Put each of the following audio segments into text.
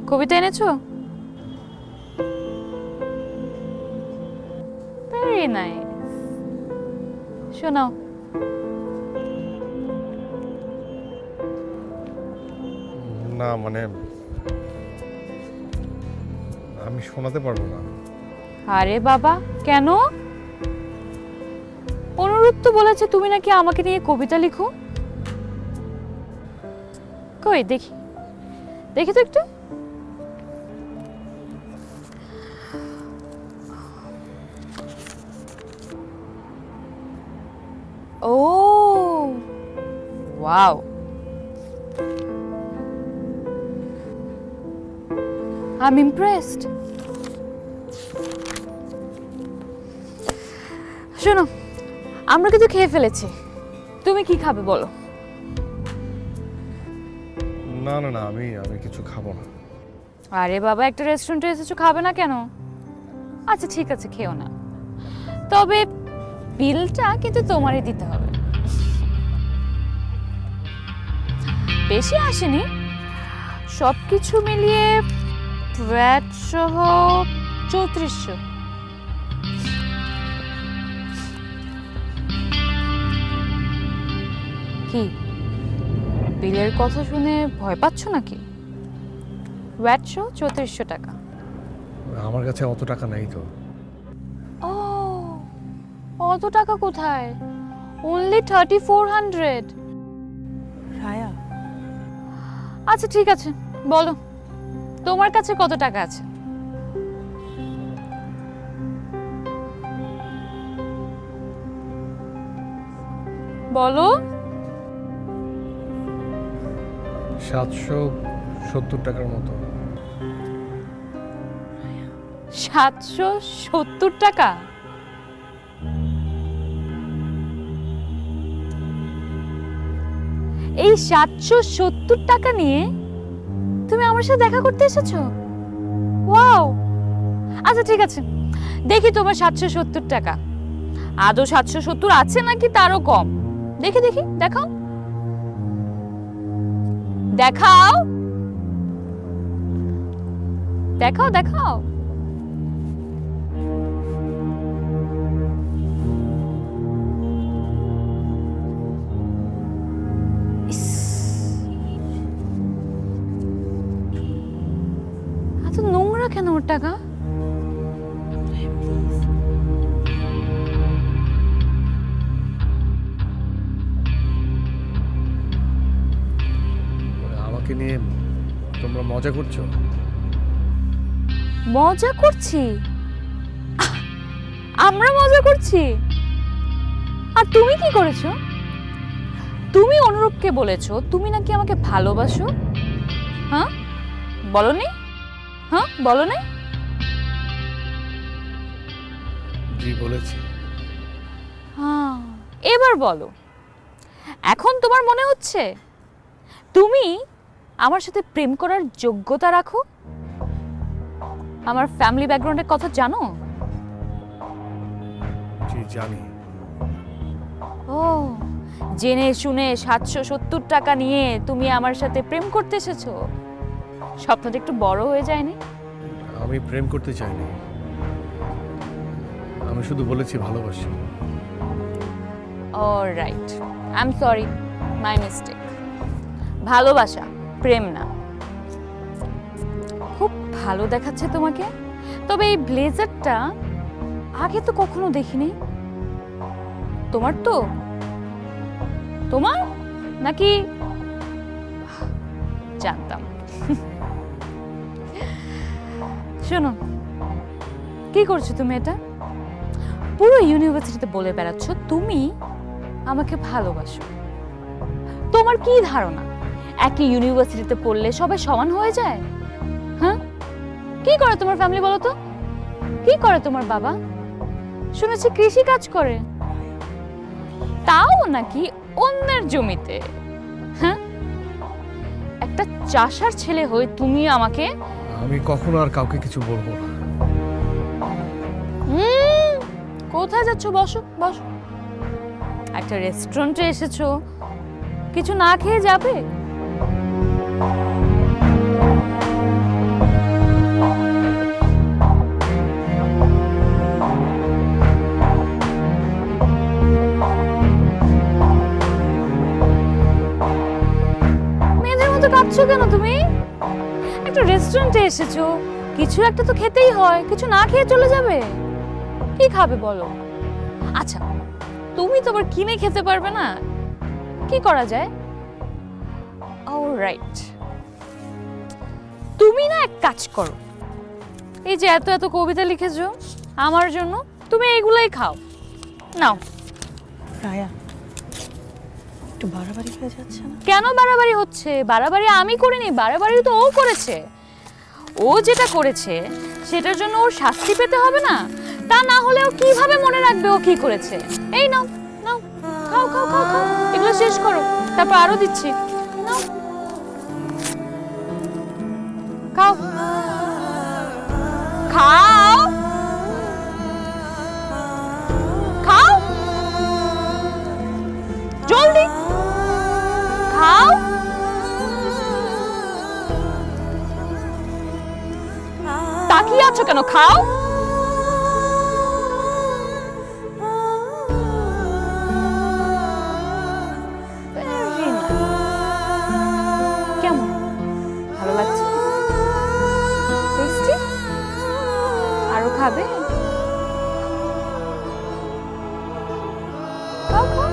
কবিতা এনেছো? Very nice, শোনাও। না মানে আমি শোনাতে পারবো না। আরে বাবা, কেন? অনুরোধ তো বলেছে তুমি নাকি আমাকে নিয়ে কবিতা লিখো। কই দেখি, দেখি তো একটু। ও ওয়াও, I'm impressed. শোনো, আমরা কিন্তু খেয়ে ফেলেছি, তুমি কি খাবে বলো? না না না, আমি আমি কিছু খাবো না। আরে বাবা, একটা রেস্টুরেন্টে এসেছো, খাবে না কেন? আচ্ছা ঠিক আছে, খেও না, তবে বিলটা কিন্তু তোমারই দিতে হবে। বেশি আসেনি, সবকিছু মিলিয়ে ভ্যাট সহ 3400। কি বিলের কথা শুনে ভয় পাচ্ছ নাকি? ভ্যাট সহ 3400 টাকা। আমার কাছে অত টাকা নেই তো। ও, অত টাকা কোথায়? অনলি 3400। রায়া, আচ্ছা ঠিক আছে, বলো তোমার কাছে কত টাকা আছে? বলো। 770 টাকার মতো। 770 টাকা? এই 770 টাকা নিয়ে তুমি আমার সাথে দেখা করতে এসেছো? ওয়াও, আচ্ছা ঠিক আছে, দেখি তোমার 770 টাকা আদৌ 770 আছে নাকি তারও কম। দেখি দেখি, দেখাও দেখাও দেখাও দেখাও। ইস, এত নোংরা কেন ওর টাকা? মানে আমাকে নিয়ে তোমরা মজা করছো? মজা করছি? আমরা মজা করছি? আর তুমি কি করেছো? তুমি অনুরূপকে বলেছো তুমি নাকি আমাকে ভালোবাসো। হ্যাঁ বলনি? হ্যাঁ বলনি? জি বলেছি। হ্যাঁ, এবার বলো, এখন তোমার মনে হচ্ছে তুমি আমার সাথে প্রেম করার যোগ্যতা রাখো? আমার ফ্যামিলি ব্যাকগ্রাউন্ডের কথা জানো? জি জানি। ও, জেনে শুনে 770 টাকা নিয়ে তুমি আমার সাথে প্রেম করতে এসেছো? স্বপ্নটা একটু বড় হয়ে যায়নি? আমি প্রেম করতে চাইনি, আমি শুধু বলেছি ভালোবাসি। Alright, I am sorry, my mistake. ভালোবাসা, প্রেম না। খুব ভালো দেখাচ্ছে তোমাকে, তবে এই ব্লেজারটা আগে তো কখনো দেখিনি। তোমার তো? তোমার নাকি? জানতাম। শোনো, কি করছো তুমি এটা? পুরো ইউনিভার্সিটিতে বলে বেড়াচ্ছ তুমি আমাকে ভালোবাসো। তোমার কি ধারণা একই ইউনিভার্সিটিতে পড়লে সবাই সমান হয়ে যায়? হ্যাঁ, কি করে তোমার ফ্যামিলি বলো তো? কি করে তোমার বাবা? শুনেছি কৃষি কাজ করে, তাও নাকি অন্যের জমিতে। হ্যাঁ, একটা চাষার ছেলে হয়ে তুমি আমাকে? আমি কখনো আর কাউকে কিছু বলবো না। কোথায় যাচ্ছ? বসো বসো। একটা রেস্টুরেন্টে এসেছো, কিছু না খেয়ে যাবে? এত কাঁদছো কেন তুমি? একটা রেস্টুরেন্টে এসেছো, কিছু একটা তো খেতেই হয়, কিছু না খেয়ে চলে যাবে? কি খাবে বলো? আচ্ছা, তুমি তো আবার কিনে খেতে পারবে না, কি করা যায়? অলরাইট, তুমি না এক কাজ করো, এই যে এত এত কবিতা লিখেছো আমার জন্য, তুমি এইগুলাই খাও, নাও। রায়া, একটু বাড়াবাড়ি হয়ে যাচ্ছে না? কেন বাড়াবাড়ি হচ্ছে? বাড়াবাড়ি আমি করিনি, বাড়াবাড়ি তো ও করেছে। ও যেটা করেছে সেটার জন্য ওর শাস্তি পেতে হবে না? তা না হলে ও কিভাবে মনে রাখবে ও কি করেছে? এই নাও, নাও, খাও খাও খাও খাও, এগুলো শেষ করো, তারপর আরো দিচ্ছি, নাও, খাও খাও খাও, জলদি খাও। তাকিয়ে আছো কেন? খাও। Very nice. কেমন, ভালো লাগছে? টেস্টি? আরো খাবে? খাও খাও।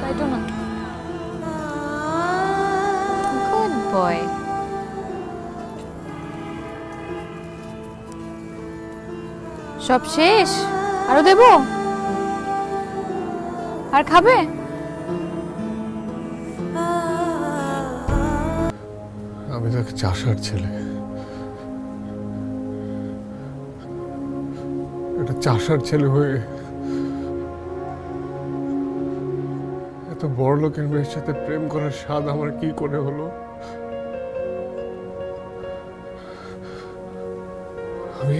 Bite না। Good boy. সব শেষ? আরো দেবো? আর খাবে? আমি তো এক চাষার ছেলে, একটা চাষার ছেলে হয়ে এত বড় লোকের মেয়ের সাথে প্রেম করার স্বাদ আমার কি করে হলো? আমি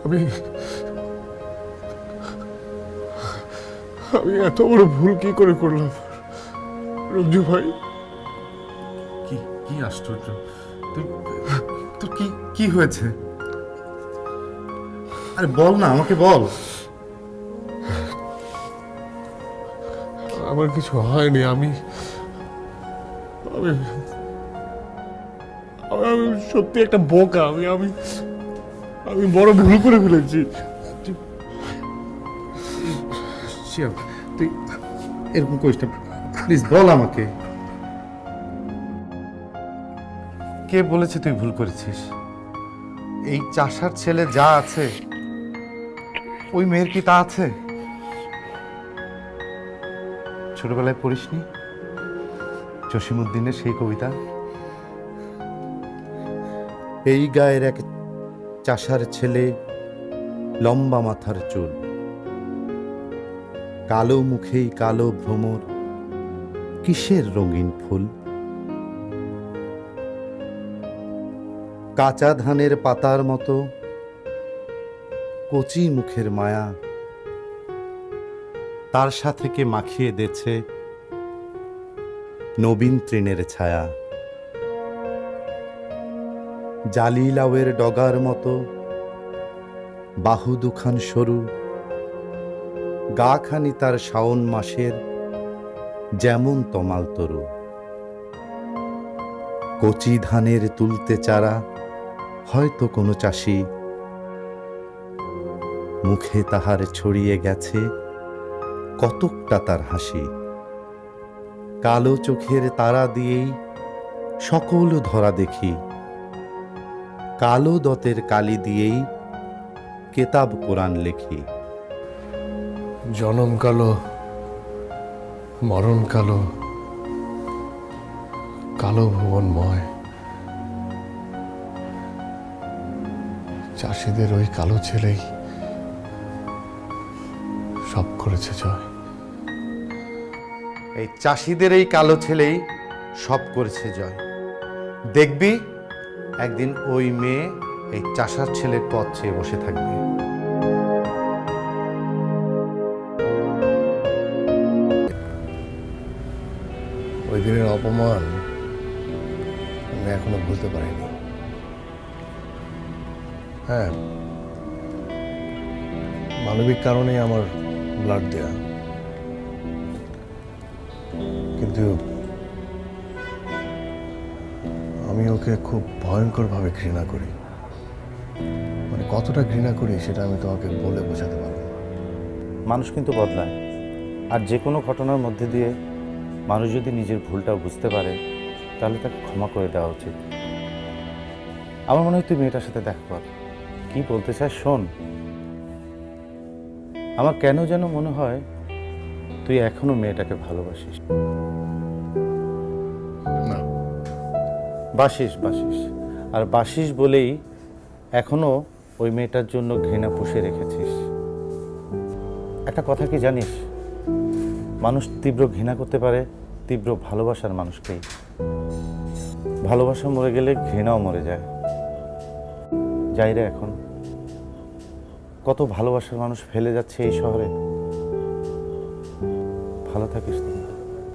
আমি আমি এত বড় ভুল কি করে করলাম রঞ্জু ভাই? কি কি আশ্চর্য! তোর কি কি হয়েছে? আরে বল না, আমাকে বল। আমার কিছু হয়নি, আমি আমি আমি সত্যি একটা বোকা। আমি আমি আমি বড় ভুল করে ফেলেছি। শিয়া, তুই এরকম করিস না, প্লিজ বল আমাকে। কে বলেছে তুই ভুল করেছিস? এই চাষার ছেলে যা আছে, ওই মেয়ের কি তা আছে? ছোটবেলায় পড়িসনি জসিমউদ্দিনের সেই কবিতা? এই গায়ের এক চাষার ছেলে, লম্বা মাথার চুল, কালো মুখেই কালো ভ্রমর, কিসের রঙিন ফুল? কাঁচা ধানের পাতার মতো কচি মুখের মায়া, তার সাথে কে মাখিয়ে দেছে নবীন তৃণের ছায়া। জালি লাউয়ের ডগার মতো বাহু দুখান সরু, গা খানি তার শাওন মাসের যেমন তমাল তরু। কচি ধানের তুলতে চারা হয়তো কোনো চাষি, মুখে তাহার ছড়িয়ে গেছে কতকটা তার হাসি। কালো চোখের তারা দিয়েই সকল ধরা দেখি, কালো দতের কালি দিয়েই কেতাব কোরআন লেখি। জনম কালো, মরণ কালো, কালো ভুবনময়, চাষিদের ওই কালো ছেলেই সব করেছে জয়। এই চাষিদের এই কালো ছেলেই সব করেছে জয়। দেখবি একদিন ওই মেয়ে এই চাষার ছেলের পথ চেয়ে বসে থাকবে। ওই দিনের অপমান আমি এখনো ভুলতে পারিনি। হ্যাঁ, মানবিক কারণে আমার ব্লাড দেয়া, কিন্তু আমি ওকে খুব ভয়ঙ্করভাবে ঘৃণা করি। মানে কতটা ঘৃণা করি সেটা আমি তোমাকে বলে বোঝাতে পারবো না। মানুষ কিন্তু বদলায়, আর যে কোনো ঘটনার মধ্যে দিয়ে মানুষ যদি নিজের ভুলটাও বুঝতে পারে তাহলে তাকে ক্ষমা করে দেওয়া উচিত। আমার মনে হয় তুই মেয়েটার সাথে দেখা কর, কি বলতে চাস শোন। আমার কেন যেন মনে হয় তুই এখনো মেয়েটাকে ভালোবাসিস। না, বাসিস বাসিস, আর বাসিস বলেই এখনো ওই মেয়েটার জন্য ঘৃণা পুষে রেখেছিস। একটা কথা কি জানিস, মানুষ তীব্র ঘৃণা করতে পারে তীব্র ভালোবাসার মানুষকেই। ভালোবাসা মরে গেলে ঘৃণাও মরে যায়। যাই রে, এখন কত ভালোবাসার মানুষ ফেলে যাচ্ছে এই শহরে। ভালো থাকিস তুমি,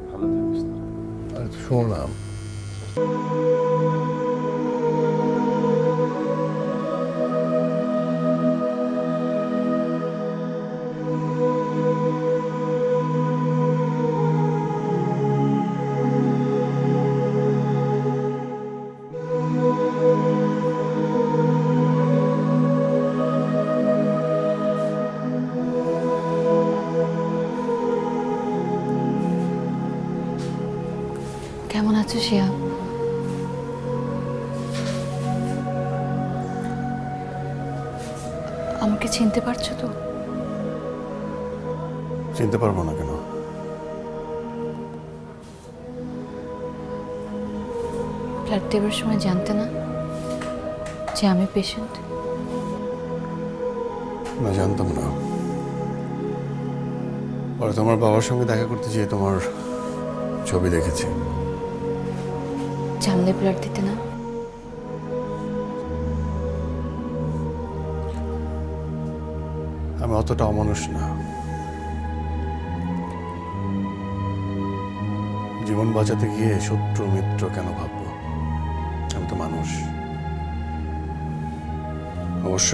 ভালো থাকিস তোরা। আর শোনো না, কেমন আছো শিহাব? আমাকে চিনতে পারছো তো? চিনতে পারবো না কেন? ব্লাড দেবার সময় জানতে না যে আমি পেশেন্ট? না, জানতাম না। পরে তোমার বাবার সঙ্গে দেখা করতে গিয়ে তোমার ছবি দেখেছি। জানলে ব্লাড দিতে না? আমি অতটা অমানুষ না। জীবন বাঁচাতে গিয়ে শত্রু মিত্র কেন ভাববো? আমি তো মানুষ। অবশ্য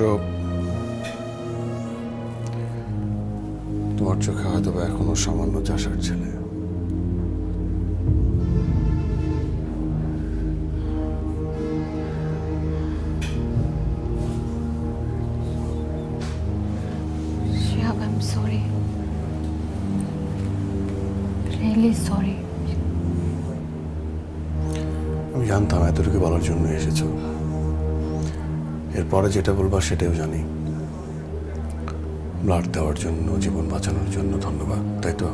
তোমার চোখে হয়তো বা এখনো সামান্য চাষার ছেলে। Shihab, I am sorry, really sorry. আমি জানতাম এতটুকু বলার জন্য এসেছো। এরপরে যেটা বলবা সেটাও জানি। ব্লাড দেওয়ার জন্য, জীবন বাঁচানোর জন্য ধন্যবাদ, তাই তো?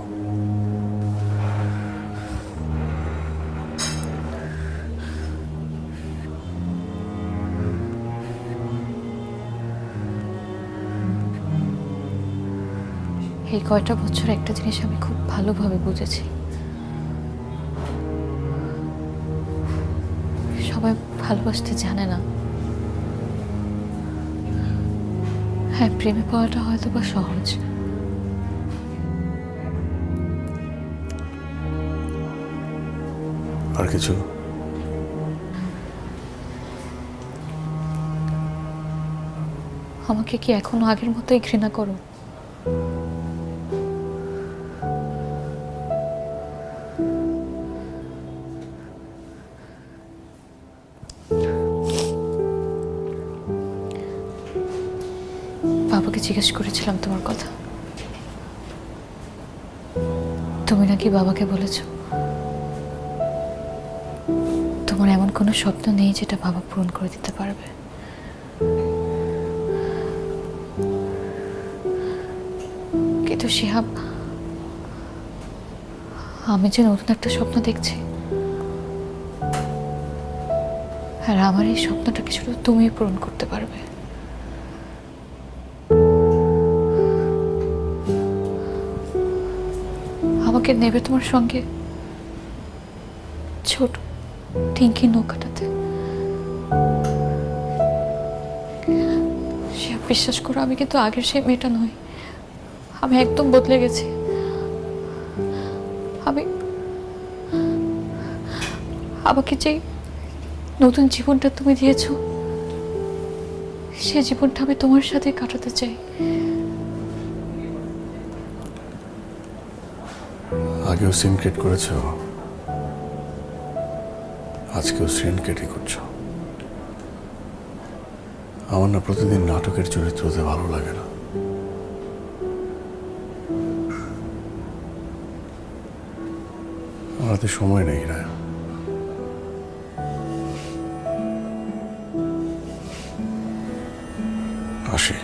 এই কয়টা বছর একটা জিনিস আমি খুব ভালোভাবে বুঝেছি, সবাই ভালোবাসতে জানে না। হ্যাঁ, প্রেমে পড়াটা হয়তো বা সহজ, আর কিছু? আমাকে কি এখনো আগের মতোই ঘৃণা করো? বাবাকে জিজ্ঞেস করেছিলাম তোমার কথা। তুমি নাকি বাবাকে বলেছ তোমার এমন কোনো স্বপ্ন নেই যেটা বাবা পূরণ করে দিতে পারবে। কিন্তু শিহাব, আমি যে নতুন একটা স্বপ্ন দেখছি, আর আমার এই স্বপ্নটাকে শুধু তুমিই পূরণ করতে পারবে। আমাকে নেবে তোমার সঙ্গে ছোট টিঙ্কি নৌকাটাতে? সে বিশ্বাস করো, আমি কিন্তু আগের সেই মেয়েটা নই। আমি একদম বদলে গেছি। আমাকে যে নতুন জীবনটা তুমি দিয়েছো, সে জীবনটা আমি তোমার সাথে কাটাতে চাই। আগেও সিনক্রেট করেছ, আজকেও সিনক্রেটই করছো। আমার না প্রতিদিন নাটকের চরিত্র হতে ভালো লাগে না। আমার হাতে সময় নেই রায়া। আসি।